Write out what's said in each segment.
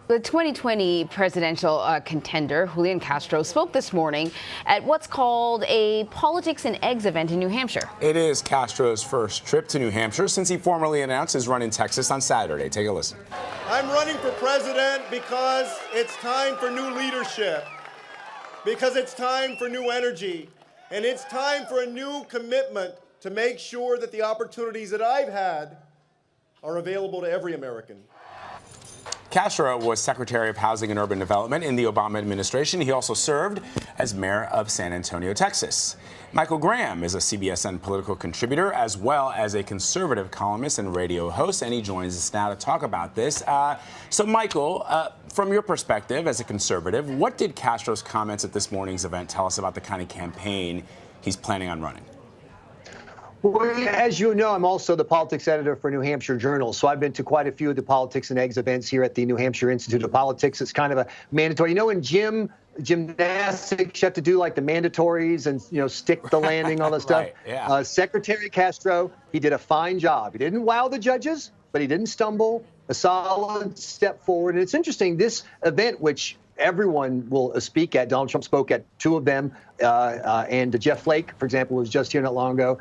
The 2020 presidential contender, Julián Castro, spoke this morning at what's called a Politics and Eggs event in New Hampshire. It is Castro's first trip to New Hampshire since he formally announced his run in Texas on Saturday. Take a listen. I'm running for president because it's time for new leadership, because it's time for new energy, and it's time for a new commitment to make sure that the opportunities that I've had are available to every American. Castro was Secretary of Housing and Urban Development in the Obama administration. He also served as mayor of San Antonio, Texas. Michael Graham is a CBSN political contributor as well as a conservative columnist and radio host, and he joins us now to talk about this. So, Michael, from your perspective as a conservative, what did Castro's comments at this morning's event tell us about the kind of campaign he's planning on running? Well, as you know, I'm also the politics editor for New Hampshire Journal, so I've been to quite a few of the Politics and Eggs events here at the New Hampshire Institute of Politics. It's kind of a mandatory. You know, in gymnastics, you have to do like the mandatories and, you know, stick the landing, all that stuff. Right, yeah. Secretary Castro, he did a fine job. He didn't wow the judges, but he didn't stumble. A solid step forward. And it's interesting, this event, which everyone will speak at, Donald Trump spoke at two of them, and Jeff Flake, for example, was just here not long ago,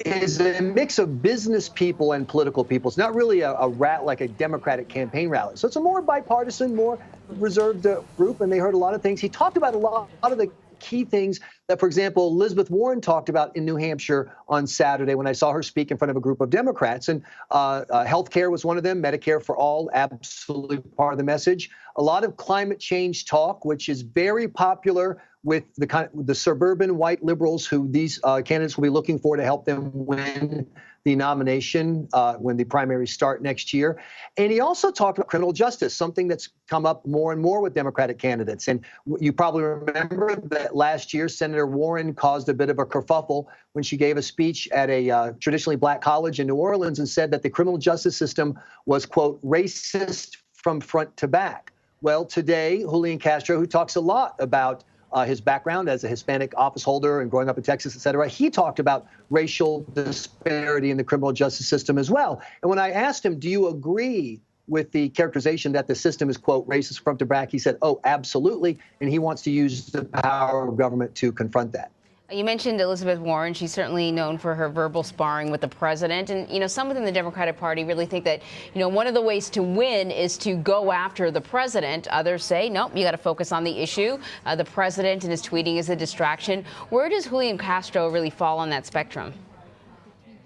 is a mix of business people and political people. It's not really like a Democratic campaign rally. So it's a more bipartisan, more reserved group, and they heard a lot of things. He talked about a lot of the key things that, for example, Elizabeth Warren talked about in New Hampshire on Saturday when I saw her speak in front of a group of Democrats. And health care was one of them, Medicare for all, absolutely part of the message. A lot of climate change talk, which is very popular with the suburban white liberals who these candidates will be looking for to help them win the nomination when the primaries start next year. And he also talked about criminal justice, something that's come up more and more with Democratic candidates. And you probably remember that last year, Senator Warren caused a bit of a kerfuffle when she gave a speech at a traditionally black college in New Orleans and said that the criminal justice system was, quote, racist from front to back. Well, today, Julián Castro, who talks a lot about his background as a Hispanic office holder and growing up in Texas, et cetera, he talked about racial disparity in the criminal justice system as well. And when I asked him, do you agree with the characterization that the system is, quote, racist front to back, he said, oh, absolutely. And he wants to use the power of government to confront that. You mentioned Elizabeth Warren. She's certainly known for her verbal sparring with the president. And, you know, some within the Democratic Party really think that, you know, one of the ways to win is to go after the president. Others say, nope, you got to focus on the issue. The president and his tweeting is a distraction. Where does Julián Castro really fall on that spectrum?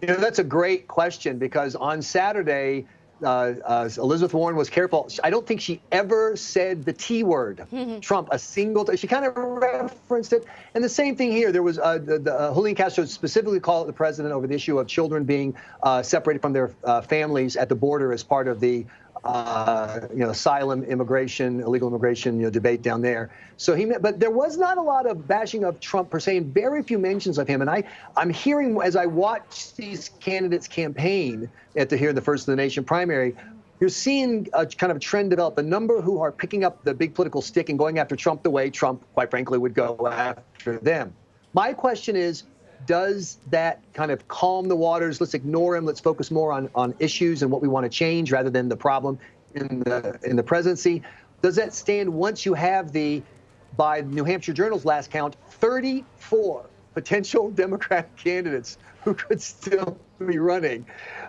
You know, that's a great question, because on Saturday, Elizabeth Warren was careful. I don't think she ever said the T word, Trump, a single time. She kind of referenced it. And the same thing here. There was Julián Castro specifically called the president over the issue of children being separated from their families at the border as part of the asylum, immigration, illegal immigration, debate down there. So but there was not a lot of bashing of Trump per se, and very few mentions of him. And I'm hearing, as I watch these candidates campaign here in the First of the Nation primary, you're seeing a kind of trend develop. The number who are picking up the big political stick and going after Trump the way Trump, quite frankly, would go after them. My question is, does that kind of calm the waters? Let's ignore him. Let's focus more on issues and what we want to change rather than the problem in the presidency. Does that stand once you have by New Hampshire Journal's last count, 34 potential Democratic candidates who could still be running?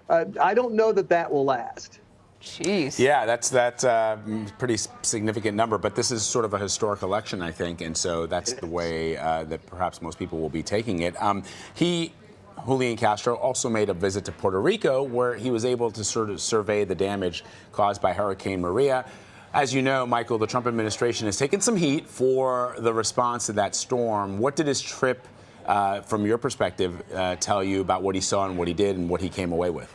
I don't know that will last. Jeez. Yeah, that's a pretty significant number, but this is sort of a historic election, I think, and so that's the way that perhaps most people will be taking it. Julián Castro also made a visit to Puerto Rico, where he was able to sort of survey the damage caused by Hurricane Maria. As you know, Michael, the Trump administration has taken some heat for the response to that storm. What did his trip, from your perspective, tell you about what he saw and what he did and what he came away with?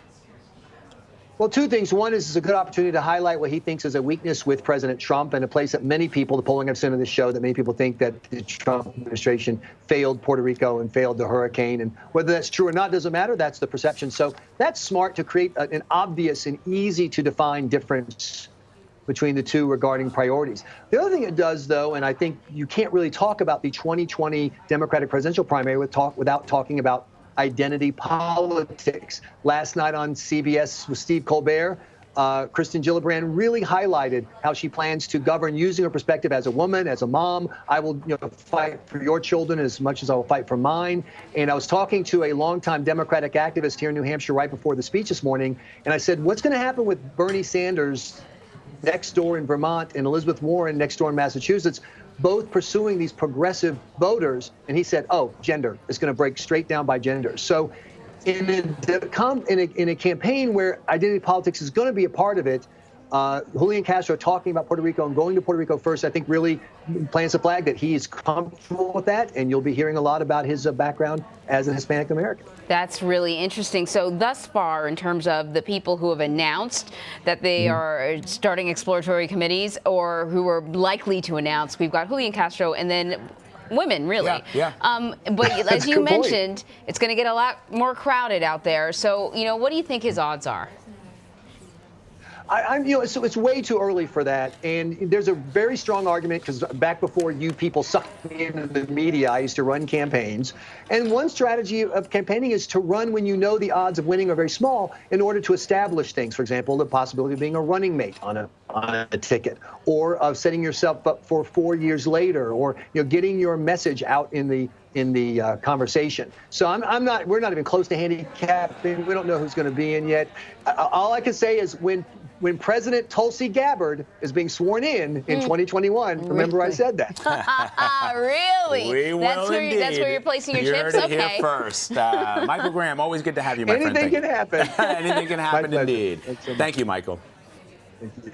Well, two things. One is it's a good opportunity to highlight what he thinks is a weakness with President Trump, and a place that many people, the polling I've seen on this show, that many people think that the Trump administration failed Puerto Rico and failed the hurricane. And whether that's true or not doesn't matter. That's the perception. So that's smart to create an obvious and easy to define difference between the two regarding priorities. The other thing it does, though, and I think you can't really talk about the 2020 Democratic presidential primary without talking about identity politics. Last night on CBS with Steve Colbert, Kristen Gillibrand really highlighted how she plans to govern using her perspective as a woman, as a mom. I will fight for your children as much as I will fight for mine. And I was talking to a longtime Democratic activist here in New Hampshire right before the speech this morning, and I said, what's going to happen with Bernie Sanders next door in Vermont and Elizabeth Warren next door in Massachusetts, both pursuing these progressive voters? And he said, oh, gender. It's going to break straight down by gender. So in a campaign where identity politics is going to be a part of it, Julián Castro talking about Puerto Rico and going to Puerto Rico first, I think really plants a flag that he is comfortable with that, and you'll be hearing a lot about his background as a Hispanic American. That's really interesting. So thus far, in terms of the people who have announced that they are starting exploratory committees or who are likely to announce, we've got Julián Castro and then women, really. Yeah. But as you mentioned, it's going to get a lot more crowded out there. So, what do you think his odds are? So it's way too early for that. And there's a very strong argument, because back before you people sucked me into the media, I used to run campaigns. And one strategy of campaigning is to run when you know the odds of winning are very small in order to establish things. For example, the possibility of being a running mate on a ticket, or of setting yourself up for 4 years later, or getting your message out in the conversation. So we're not even close to handicapping. We don't know who's going to be in yet. All I can say is when President Tulsi Gabbard is being sworn in 2021, remember I said that. Really? We will indeed. That's where you're placing your chips? Okay. Here first. Michael Graham, always good to have you, my friend. Anything can happen. Anything can happen, indeed. Thank you, Michael. Thank you.